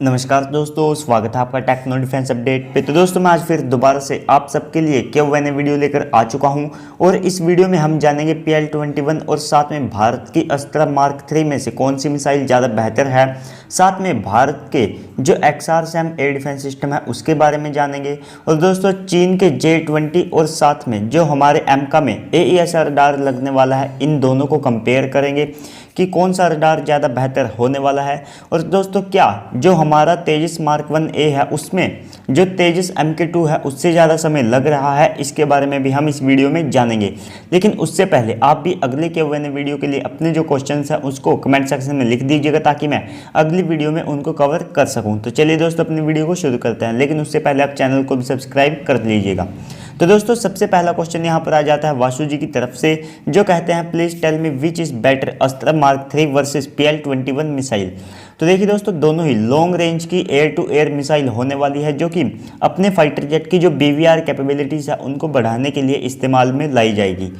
नमस्कार दोस्तों, स्वागत है आपका टेक्नो डिफेंस अपडेट पे। तो दोस्तों मैं आज फिर दोबारा से आप सबके लिए Q&A वीडियो लेकर आ चुका हूं और इस वीडियो में हम जानेंगे PL-21 और साथ में भारत की अस्त्र मार्क 3 में से कौन सी मिसाइल ज़्यादा बेहतर है। साथ में भारत के जो XRSAM एयर डिफेंस सिस्टम है उसके बारे में जानेंगे और दोस्तों चीन के J-20 और साथ में जो हमारे AMCA में AESA रडार लगने वाला है, इन दोनों को कंपेयर करेंगे कि कौन सा रडार ज़्यादा बेहतर होने वाला है। और दोस्तों क्या जो हमारा तेजस मार्क 1A है उसमें जो तेजस MK2 है उससे ज़्यादा समय लग रहा है, इसके बारे में भी हम इस वीडियो में जानेंगे। लेकिन उससे पहले आप भी अगले Q&A वीडियो के लिए अपने जो क्वेश्चंस हैं उसको कमेंट सेक्शन में लिख दीजिएगा ताकि मैं अगली वीडियो में उनको कवर कर सकूँ। तो चलिए दोस्तों अपनी वीडियो को शुरू करते हैं, लेकिन उससे पहले आप चैनल को भी सब्सक्राइब कर लीजिएगा। तो दोस्तों सबसे पहला क्वेश्चन यहाँ पर आ जाता है वासु जी की तरफ से, जो कहते हैं please tell me which is better Astra mark 3 versus PL-21 missile. तो देखिए दोस्तों दोनों ही लॉन्ग रेंज की एयर टू एयर मिसाइल होने वाली है, जो कि अपने फाइटर जेट की जो BVR कैपेबिलिटीज़ है उनको बढ़ाने के लिए इस्तेमाल में लाई जाएगी।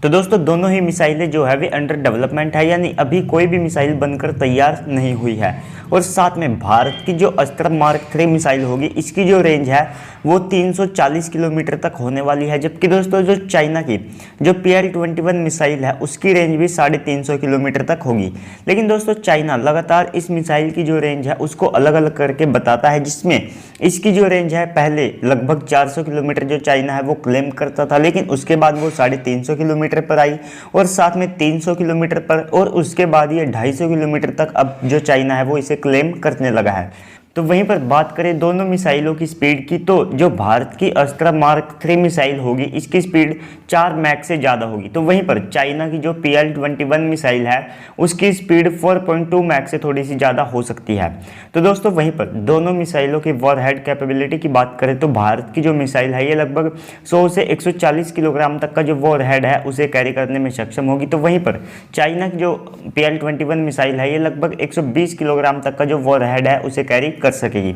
तो दोस्तों दोनों ही मिसाइलें जो है वे अंडर डेवलपमेंट है, यानी अभी कोई भी मिसाइल बनकर तैयार नहीं हुई है। और साथ में भारत की जो अस्त्र मार्क 3 मिसाइल होगी इसकी जो रेंज है वो 340 किलोमीटर तक होने वाली है, जबकि दोस्तों जो चाइना की जो PL-21 मिसाइल है उसकी रेंज भी 350 किलोमीटर तक होगी। लेकिन दोस्तों चाइना लगातार इस मिसाइल की जो रेंज है उसको अलग अलग करके बताता है, जिसमें इसकी जो रेंज है पहले लगभग 400 किलोमीटर जो चाइना है वो क्लेम करता था, लेकिन उसके बाद वो 350 किलोमीटर पर आई और साथ में 300 किलोमीटर पर, और उसके बाद ये 250 किलोमीटर तक अब जो चाइना है वो इसे क्लेम करने लगा है। तो वहीं पर बात करें दोनों मिसाइलों की स्पीड की, तो जो भारत की अस्त्र मार्क 3 मिसाइल होगी इसकी स्पीड 4 मैक से ज़्यादा होगी। तो वहीं पर चाइना की जो PL-21 मिसाइल है उसकी स्पीड 4.2 मैक से थोड़ी सी ज़्यादा हो सकती है। तो दोस्तों वहीं पर दोनों मिसाइलों की वॉरहेड कैपेबिलिटी की बात करें तो भारत की जो मिसाइल है ये लगभग 100 से 140 किलोग्राम तक का जो वॉरहेड है उसे कैरी करने में सक्षम होगी। तो वहीं पर चाइना की जो PL-21 मिसाइल है ये लगभग 120 किलोग्राम तक का जो वॉरहेड है उसे कैरी कर सकेगी।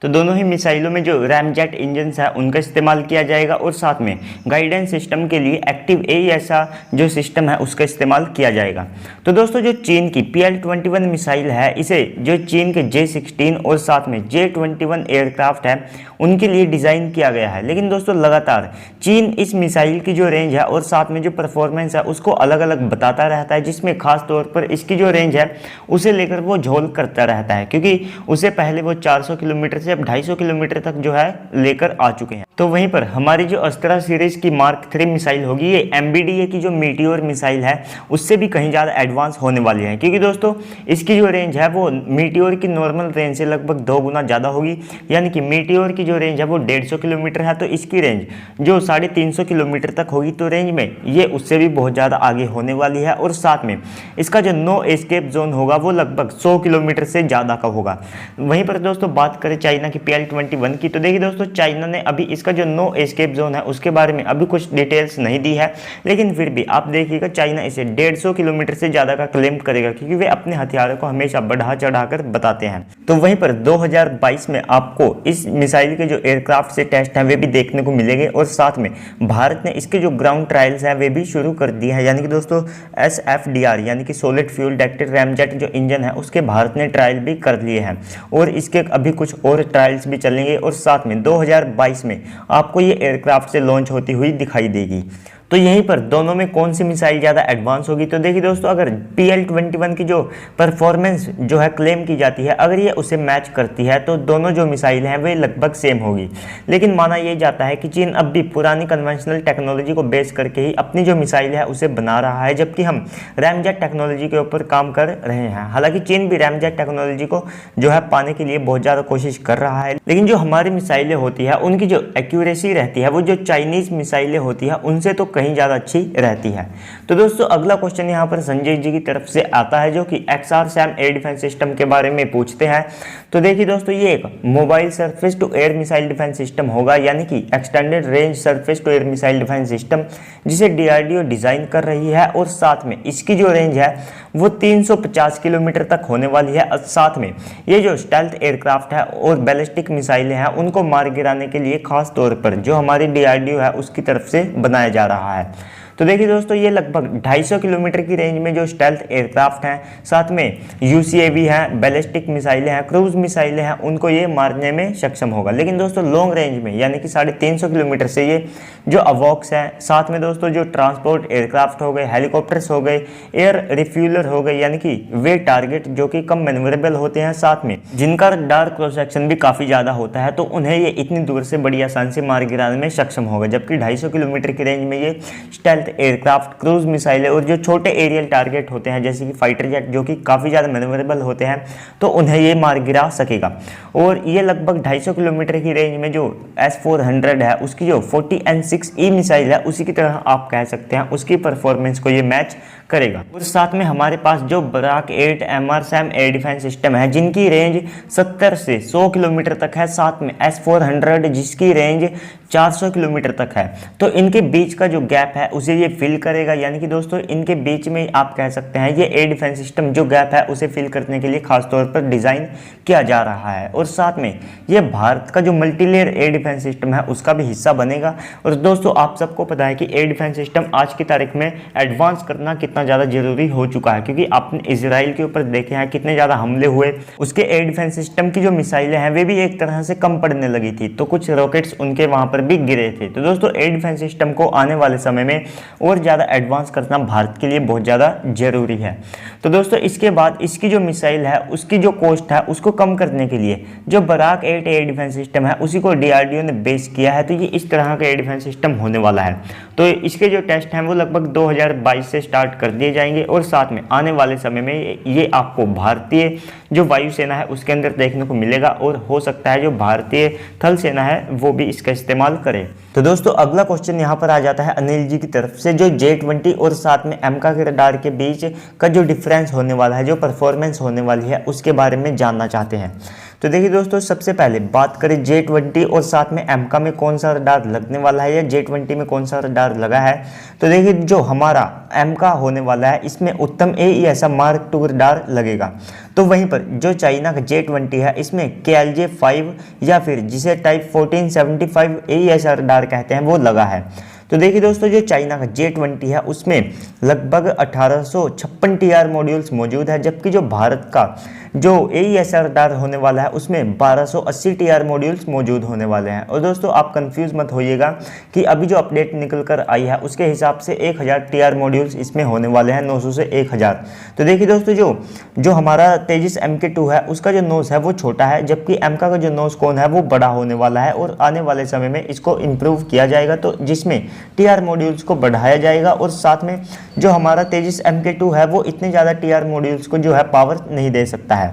तो दोनों ही मिसाइलों में जो रैमजेट इंजन है उनका इस्तेमाल किया जाएगा और साथ में गाइडेंस सिस्टम के लिए एक्टिव AESA जो सिस्टम है उसका इस्तेमाल किया जाएगा। तो दोस्तों जो चीन की PL-21 मिसाइल है इसे जो चीन के J-16 और साथ में J-21 एयरक्राफ्ट है उनके लिए डिज़ाइन किया गया है। लेकिन दोस्तों लगातार चीन इस मिसाइल की जो रेंज है और साथ में जो परफॉर्मेंस है उसको अलग अलग बताता रहता है, जिसमें खास तौर पर इसकी जो रेंज है उसे लेकर वो झोल करता रहता है, क्योंकि उसे पहले वो 400 किलोमीटर से अब 250 किलोमीटर तक जो है लेकर आ चुके हैं। तो वहीं पर हमारी जो अस्त्रा सीरीज की मार्क 3 मिसाइल होगी ये MBDA की जो मीटियोर मिसाइल है उससे भी कहीं ज़्यादा एडवांस होने वाली है, क्योंकि दोस्तों इसकी जो रेंज है वो मीटियोर की नॉर्मल रेंज से लगभग 2 गुना ज़्यादा होगी। यानी कि मीटियोर की जो रेंज है वो 150 किलोमीटर है, तो इसकी रेंज जो 350 किलोमीटर तक होगी। तो रेंज में ये उससे भी बहुत ज़्यादा आगे होने वाली है और साथ में इसका जो नो एस्केप जोन होगा वो लगभग 100 किलोमीटर से ज़्यादा का होगा। वहीं पर दोस्तों बात करें चाइना की PL-21 की, तो देखिए दोस्तों चाइना ने अभी इसका जो नो एस्केप जोन है उसके बारे में अभी कुछ डिटेल्स नहीं दी है, लेकिन फिर भी आप देखिएगा चाइना इसे 150 किलोमीटर से ज़्यादा का क्लेम करेगा, क्योंकि वे अपने हथियारों को हमेशा बढ़ा चढ़ाकर बताते हैं। तो वहीं पर 2022 में आपको इस मिसाइल के जो एयरक्राफ्ट से टेस्ट हैं वे भी देखने को मिलेंगे और साथ में भारत ने इसके जो ग्राउंड ट्रायल्स हैं वे भी शुरू कर दिए हैं। यानी कि दोस्तों SFDR यानी कि सॉलिड फ्यूल डायरेक्टेड रैमजेट जो इंजन है उसके भारत ने ट्रायल भी कर लिए हैं और इसके अभी कुछ और ट्रायल्स भी चलेंगे और साथ में 2022 में आपको ये एयरक्राफ्ट से लॉन्च होती हुई दिखाई देगी। तो यहीं पर दोनों में कौन सी मिसाइल ज़्यादा एडवांस होगी, तो देखिए दोस्तों अगर PL-21 की जो परफॉर्मेंस जो है क्लेम की जाती है अगर ये उसे मैच करती है तो दोनों जो मिसाइल हैं वे लगभग सेम होगी। लेकिन माना यह जाता है कि चीन अब भी पुरानी कन्वेंशनल टेक्नोलॉजी को बेस करके ही अपनी जो मिसाइल है उसे बना रहा है, जबकि हम रैमजेट टेक्नोलॉजी के ऊपर काम कर रहे हैं। हालांकि चीन भी रैमजेट टेक्नोलॉजी को जो है पाने के लिए बहुत ज़्यादा कोशिश कर रहा है, लेकिन जो हमारी मिसाइलें होती है उनकी जो एक्यूरेसी रहती है वो जो चाइनीज़ मिसाइलें होती है उनसे तो कहीं ज़्यादा अच्छी रहती है। तो दोस्तों अगला क्वेश्चन यहाँ पर संजय जी की तरफ से आता है, जो कि XRSAM एयर डिफेंस सिस्टम के बारे में पूछते हैं। तो देखिए दोस्तों ये एक mobile surface to air missile defence system होगा, यानी कि extended range surface to air missile defence system, जिसे DRDO डिज़ाइन कर रही है और साथ में इसकी जो रेंज है वो 350 किलोमीटर तक होने वाली है। और साथ में ये जो स्टेल्थ एयरक्राफ्ट है और बैलिस्टिक मिसाइलें हैं उनको मार गिराने के लिए खास तौर पर जो हमारी DRDO है उसकी तरफ से बनाया जा रहा है। तो देखिए दोस्तों, ये लगभग 250 किलोमीटर की रेंज में जो स्टेल्थ एयरक्राफ्ट हैं, साथ में यूसीएवी हैं, बैलिस्टिक मिसाइलें हैं, क्रूज मिसाइलें हैं, उनको ये मारने में सक्षम होगा। लेकिन दोस्तों लॉन्ग रेंज में यानी कि 350 किलोमीटर से ये जो अवॉक्स है, साथ में दोस्तों जो ट्रांसपोर्ट एयरक्राफ्ट हो गए, हेलीकॉप्टर्स हो गए, एयर रिफ्यूलर हो गए, यानी कि वे टारगेट जो कि कम मैन्यूवरेबल होते हैं, साथ में जिनका रडार क्रॉस सेक्शन भी काफ़ी ज़्यादा होता है, तो उन्हें ये इतनी दूर से बड़ी आसान से मार गिराने में सक्षम होगा। जबकि 250 किलोमीटर की रेंज में ये स्टेल्थ एयरक्राफ्ट, क्रूज मिसाइलें और जो छोटे एरियल टारगेट होते हैं जैसे कि फाइटर जेट जो कि काफ़ी ज़्यादा मैन्यूवरेबल होते हैं, तो उन्हें ये मार गिरा सकेगा। और ये लगभग 250 किलोमीटर की रेंज में जो S-400 है, उसकी जो 40N6E मिसाइल है, उसी की तरह आप कह सकते हैं उसकी परफॉर्मेंस को ये मैच करेगा। और साथ में हमारे पास जो Barak 8 MRSAM air defence system है, जिनकी रेंज 70 से 100 किलोमीटर तक है, साथ में S-400 जिसकी रेंज 400 किलोमीटर तक है, तो इनके बीच का जो गैप है उसे ये फिल करेगा। यानी कि दोस्तों इनके बीच में आप कह सकते हैं ये एयर डिफेंस सिस्टम जो गैप है उसे फिल करने के लिए खासतौर पर डिज़ाइन किया जा रहा है। और साथ में ये भारत का जो मल्टीलेयर एयर डिफेंस सिस्टम है उसका भी हिस्सा बनेगा। और दोस्तों आप सबको पता है कि एयर डिफेंस सिस्टम आज की तारीख में एडवांस करना कितना ज़्यादा जरूरी हो चुका है, क्योंकि आपने इजराइल के ऊपर देखे हैं कितने ज़्यादा हमले हुए, उसके एयर डिफेंस सिस्टम की जो मिसाइलें हैं वे भी एक तरह से कम पड़ने लगी थी, तो कुछ रॉकेट्स उनके वहाँ पर भी गिरे थे। तो दोस्तों एयर डिफेंस सिस्टम को आने वाले समय में और ज़्यादा एडवांस करना भारत के लिए बहुत ज़्यादा जरूरी है। तो दोस्तों इसके बाद इसकी जो मिसाइल है उसकी जो कॉस्ट है उसको कम करने के लिए जो बराक 8 एयर डिफेंस सिस्टम है उसी को DRDO ने बेस किया है। तो ये इस तरह का एयर डिफेंस सिस्टम होने वाला है। तो इसके जो टेस्ट हैं वो लगभग 2022 से स्टार्ट कर दिए जाएंगे और साथ में आने वाले समय में ये आपको भारतीय जो वायुसेना है उसके अंदर देखने को मिलेगा और हो सकता है जो भारतीय थल सेना है वो भी इसका इस्तेमाल करे। तो दोस्तों अगला क्वेश्चन यहाँ पर आ जाता है अनिल जी की तरफ से, जो J-20 और साथ में एमका के रडार के बीच का जो डिफरेंस होने वाला है, जो परफॉर्मेंस होने वाली है, उसके बारे में जानना चाहते हैं। तो देखिए दोस्तों सबसे पहले बात करें J-20 और साथ में एमका में कौन सा रडार लगने वाला है या J-20 में कौन सा रडार लगा है। तो देखिए जो हमारा एमका होने वाला है इसमें उत्तम AESA Mark II रडार लगेगा। तो वहीं पर जो चाइना का J-20 है इसमें KLJ-5 या फिर जिसे टाइप 1475 AESA रडार कहते हैं वो लगा है। तो देखिए दोस्तों जो चाइना का J-20 है उसमें लगभग 1856 TR मॉड्यूल्स मौजूद है, जबकि जो भारत का जो AESA रडार होने वाला है उसमें 1280 TR मॉड्यूल्स मौजूद होने वाले हैं। और दोस्तों आप कंफ्यूज मत होइएगा कि अभी जो अपडेट निकल कर आई है उसके हिसाब से 1000 TR मॉड्यूल्स इसमें होने वाले हैं, 900 से 1000। तो देखिए दोस्तों जो हमारा तेजस MK2 है उसका जो नोज है वो छोटा है, जबकि एमका का जो नोज कोन है वो बड़ा होने वाला है और आने वाले समय में इसको इम्प्रूव किया जाएगा, तो जिसमें TR मॉड्यूल्स को बढ़ाया जाएगा। और साथ में जो हमारा तेजस MK2 है वो इतने ज़्यादा TR मॉड्यूल्स को जो है पावर नहीं दे सकता है।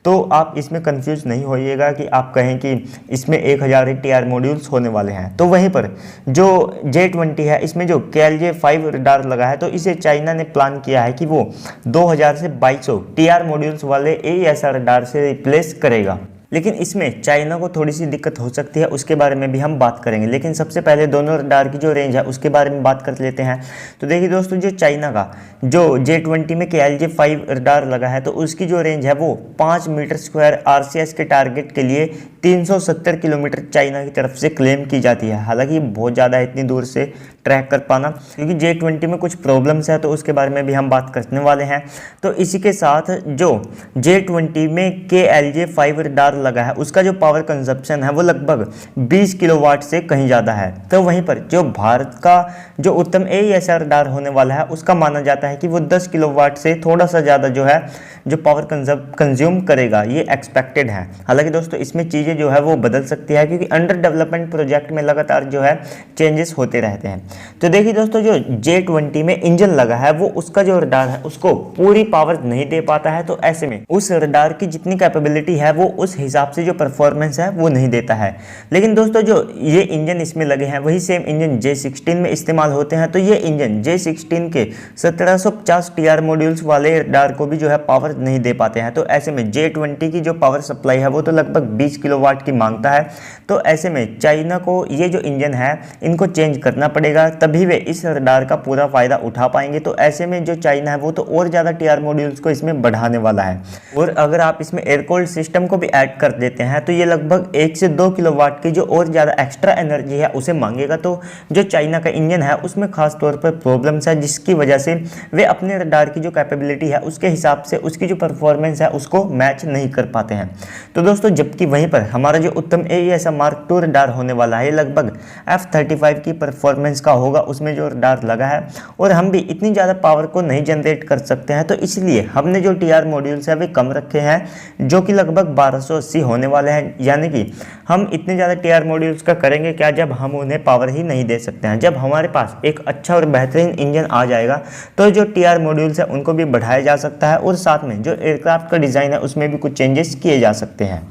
तो आप इसमें कंफ्यूज नहीं होइएगा कि आप कहें कि इसमें 1000 TR मॉड्यूल्स होने वाले हैं। तो वहीं पर जो J-20 है इसमें जो KLJ-5 रडार लगा है, तो इसे चाइना ने प्लान किया है कि वो 2000 से 2200 TR मॉड्यूल्स वाले AESA रडार से रिप्लेस करेगा। लेकिन इसमें चाइना को थोड़ी सी दिक्कत हो सकती है, उसके बारे में भी हम बात करेंगे। लेकिन सबसे पहले दोनों रडार की जो रेंज है उसके बारे में बात कर लेते हैं। तो देखिए दोस्तों जो चाइना का जो J-20 में KLJ-5 रडार लगा है तो उसकी जो रेंज है वो 5 मीटर स्क्वायर RCS के टारगेट के लिए 370 किलोमीटर चाइना की तरफ से क्लेम की जाती है। हालांकि बहुत ज़्यादा इतनी दूर से ट्रैक कर पाना, क्योंकि J-20 में कुछ प्रॉब्लम्स है तो उसके बारे में भी हम बात करने वाले हैं। तो इसी के साथ जो J-20 में KLJ-5 रडार लगा है उसका जो पावर कंजप्शन है वो लगभग 20 किलोवाट से कहीं ज़्यादा है। तो वहीं पर जो भारत का जो उत्तम AESA रडार होने वाला है उसका माना जाता है कि वो 10 किलोवाट से थोड़ा सा ज़्यादा जो है जो पावर कंज्यूम करेगा, ये एक्सपेक्टेड है। हालांकि दोस्तों इसमें चीज़ें जो है वो बदल सकती है, क्योंकि अंडर डेवलपमेंट प्रोजेक्ट में लगातार जो है चेंजेस होते रहते हैं। तो देखिए दोस्तों जो J-20 में इंजन लगा है वो उसका जो रडार है उसको पूरी पावर नहीं दे पाता है। तो ऐसे में उस रडार की जितनी कैपेबिलिटी है वो उस हिसाब से जो परफॉर्मेंस है वो नहीं देता है। लेकिन दोस्तों जो ये इंजन इसमें लगे हैं वही सेम इंजन J-16 में इस्तेमाल होते हैं। तो ये इंजन J-16 के 1750 TR मॉड्यूल्स वाले रडार को भी जो है पावर नहीं दे पाते हैं। तो ऐसे में J-20 की जो पावर सप्लाई है वो तो लगभग 20 किलोवाट की मांगता है। तो ऐसे में चाइना को ये जो इंजन है इनको चेंज करना पड़ेगा, तभी वे इस रडार का पूरा फायदा उठा पाएंगे। तो ऐसे में जो चाइना है वो तो और ज़्यादा TR मॉड्यूल्स को इसमें बढ़ाने वाला है। और अगर आप इसमें एयर कोल्ड सिस्टम को भी ऐड पैक कर देते हैं तो ये लगभग 1 से 2 किलोवाट की जो और ज़्यादा एक्स्ट्रा एनर्जी है उसे मांगेगा। तो जो चाइना का इंजन है उसमें खास तौर पर प्रॉब्लम्स है, जिसकी वजह से वे अपने रडार की जो कैपेबिलिटी है उसके हिसाब से उसकी जो परफॉर्मेंस है उसको मैच नहीं कर पाते हैं। तो दोस्तों जबकि वहीं पर हमारा जो उत्तम AESA Mark II रडार होने वाला है लगभग F-35 की परफॉर्मेंस का होगा, उसमें जो रडार लगा है, और हम भी इतनी ज़्यादा पावर को नहीं जनरेट कर सकते हैं। तो इसलिए हमने जो TR मॉड्यूल्स है वे कम रखे हैं, जो कि लगभग 1280 होने वाले हैं। यानी कि हम इतने ज़्यादा TR मॉड्यूल्स का करेंगे क्या जब हम उन्हें पावर ही नहीं दे सकते हैं। जब हमारे पास एक अच्छा और बेहतरीन इंजन आ जाएगा तो जो TR मॉड्यूल्स है उनको भी बढ़ाया जा सकता है और साथ में जो एयरक्राफ्ट का डिज़ाइन है उसमें भी कुछ चेंजेस किए जा सकते हैं।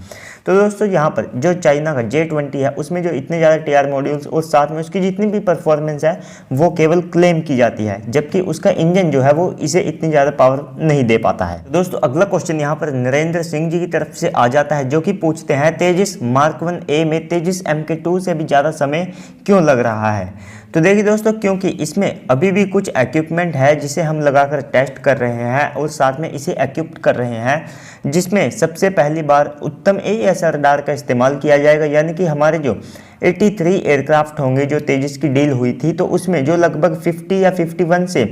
तो दोस्तों यहाँ पर जो चाइना का J-20 है उसमें जो इतने ज़्यादा TR मॉड्यूल्स और साथ में उसकी जितनी भी परफॉर्मेंस है वो केवल क्लेम की जाती है, जबकि उसका इंजन जो है वो इसे इतनी ज़्यादा पावर नहीं दे पाता है। दोस्तों अगला क्वेश्चन यहाँ पर नरेंद्र सिंह जी की तरफ से आ जाता है, जो कि पूछते हैं तेजस Mark 1A में तेजस Mk2 से भी ज़्यादा समय क्यों लग रहा है। तो देखिए दोस्तों, क्योंकि इसमें अभी भी कुछ इक्विपमेंट है जिसे हम लगाकर टेस्ट कर रहे हैं और साथ में इसे इक्विप्ड कर रहे हैं, जिसमें सबसे पहली बार उत्तम AESA रडार का इस्तेमाल किया जाएगा। यानी कि हमारे जो 83 एयरक्राफ्ट होंगे जो तेजस की डील हुई थी, तो उसमें जो लगभग 50 या 51 से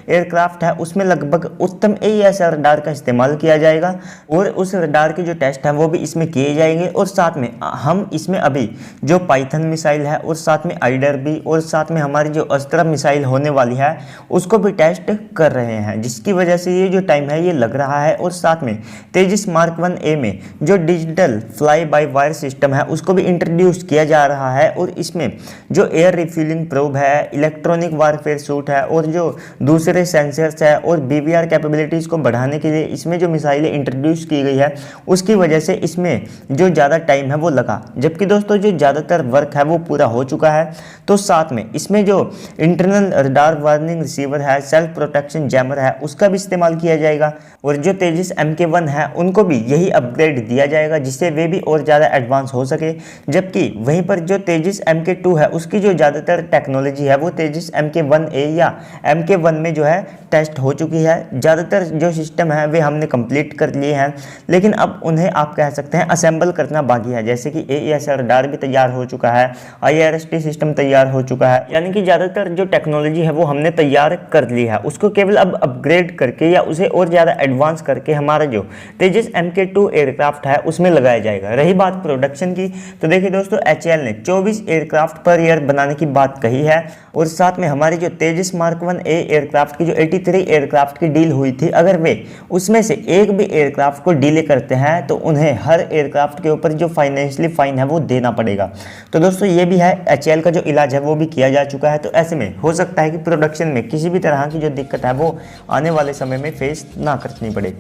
एयरक्राफ्ट है उसमें लगभग उत्तम AESA रडार का इस्तेमाल किया जाएगा और उस रडार के जो टेस्ट हैं वो भी इसमें किए जाएंगे। और साथ में हम इसमें अभी जो पाइथन मिसाइल है और साथ में आइडर भी और साथ में हमारी जो अस्त्र मिसाइल होने वाली है उसको भी टेस्ट कर रहे हैं, जिसकी वजह से ये जो टाइम है ये लग रहा है। और साथ में तेजस Mark 1A में जो digital fly by wire system है उसको भी इंट्रोड्यूस किया जा रहा है और इसमें जो एयर रिफ्यूलिंग प्रोब है, इलेक्ट्रॉनिक वारफेयर सूट है और जो दूसरे सेंसर्स है और BVR कैपेबिलिटीज़ को बढ़ाने के लिए इसमें जो मिसाइलें इंट्रोड्यूस की गई है उसकी वजह से इसमें जो ज़्यादा टाइम है वो लगा। जबकि दोस्तों जो ज़्यादातर वर्क है वो पूरा हो चुका है। तो साथ में इसमें जो इंटरनल रडार वार्निंग रिसीवर है, सेल्फ प्रोटेक्शन जैमर है, उसका भी इस्तेमाल किया जाएगा और जो तेजस Mk1 है उनको भी यही अपग्रेड दिया जाएगा जिससे वे भी और ज़्यादा एडवांस हो सके। जबकि वहीं पर जो तेजस Mk2 है उसकी जो ज़्यादातर टेक्नोलॉजी है वो तेजस Mk1A या Mk1 में जो है टेस्ट हो चुकी है। ज़्यादातर जो सिस्टम है वे हमने कंप्लीट कर लिए हैं, लेकिन अब उन्हें आप कह सकते हैं असेंबल करना बाकी है। जैसे कि AESA रडार भी तैयार हो चुका है, IRST सिस्टम तैयार हो चुका है, यानी कि ज़्यादातर जो टेक्नोलॉजी है वो हमने तैयार कर ली है। उसको केवल अब अपग्रेड करके या उसे और ज़्यादा एडवांस करके हमारा जो तेजस Mk2 एयरक्राफ्ट है उसमें लगाया जाएगा। रही बात प्रोडक्शन की, तो देखिए दोस्तों HAL ने 24 एयरक्राफ्ट पर ईयर बनाने की बात कही है और साथ में हमारी जो तेजस Mark 1A एयरक्राफ्ट की जो 83 एयरक्राफ्ट की डील हुई थी, अगर वे उसमें से एक भी एयरक्राफ्ट को डीले करते हैं तो उन्हें हर एयरक्राफ्ट के ऊपर जो फाइनेंशियली फाइन है वो देना पड़ेगा। तो दोस्तों ये भी है, HAL का जो इलाज है वो भी किया जा चुका है। तो ऐसे में हो सकता है कि प्रोडक्शन में किसी भी तरह की जो दिक्कत है वो आने वाले समय में फेस ना करनी पड़े।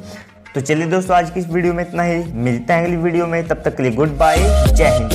तो चलिए दोस्तों, आज की इस वीडियो में इतना ही, मिलते हैं अगली वीडियो में, तब तक के लिए गुड बाय, जय हिंद।